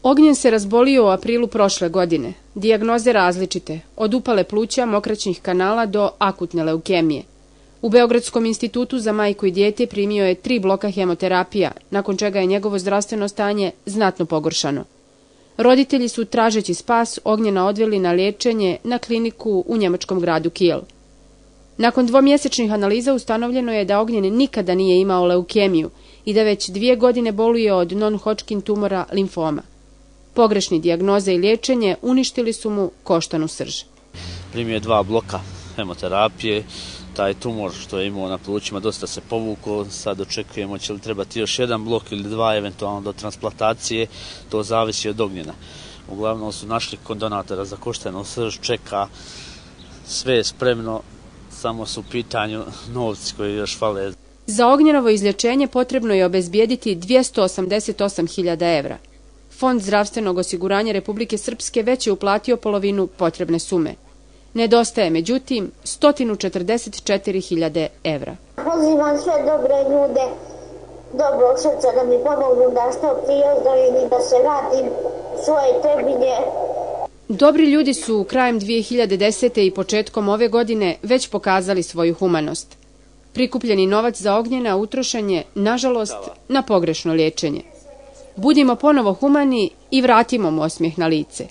Ognjen se razbolio u aprilu prošle godine. Dijagnoze različite, od upale pluća, mokraćnih kanala do akutne leukemije. U Beogradskom institutu za majku i dijete primio je 3 bloka hemoterapija, nakon čega je njegovo zdravstveno stanje znatno pogoršano. Roditelji su, tražeći spas, Ognjena odveli na liječenje na kliniku u njemačkom gradu Kiel. Nakon 2-mjesečnih analiza ustanovljeno je da Ognjen nikada nije imao leukemiju i da već 2 godine boluje od non-Hodgkin tumora limfoma. Pogrešni dijagnoze i liječenje uništili su mu koštanu srž. Primio je 2 bloka hemoterapije, taj tumor što je imao na plućima dosta se povukao, sad očekujemo će li trebati još 1 blok ili 2 eventualno do transplantacije, to zavisi od Ognjena. Uglavnom su našli kod donatora za koštanu srž, čeka, sve je spremno, samo su u pitanju novci koji još fale. Za Ognjenovo izlječenje potrebno je obezbijediti 288.000 evra. Fond zdravstvenog osiguranja Republike Srpske već je uplatio polovinu potrebne sume. Nedostaje, međutim, 144.000 evra. Pozivam sve dobre ljude, dobrog srca da mi pomognu da što prije ozdravim i da se vratim svoje Trebinje. Dobri ljudi su krajem 2010. i početkom ove godine već pokazali svoju humanost. Prikupljeni novac za Ognjena utrošen je, nažalost, na pogrešno liječenje. Budimo ponovo humani i vratimo mu osmijeh na lice.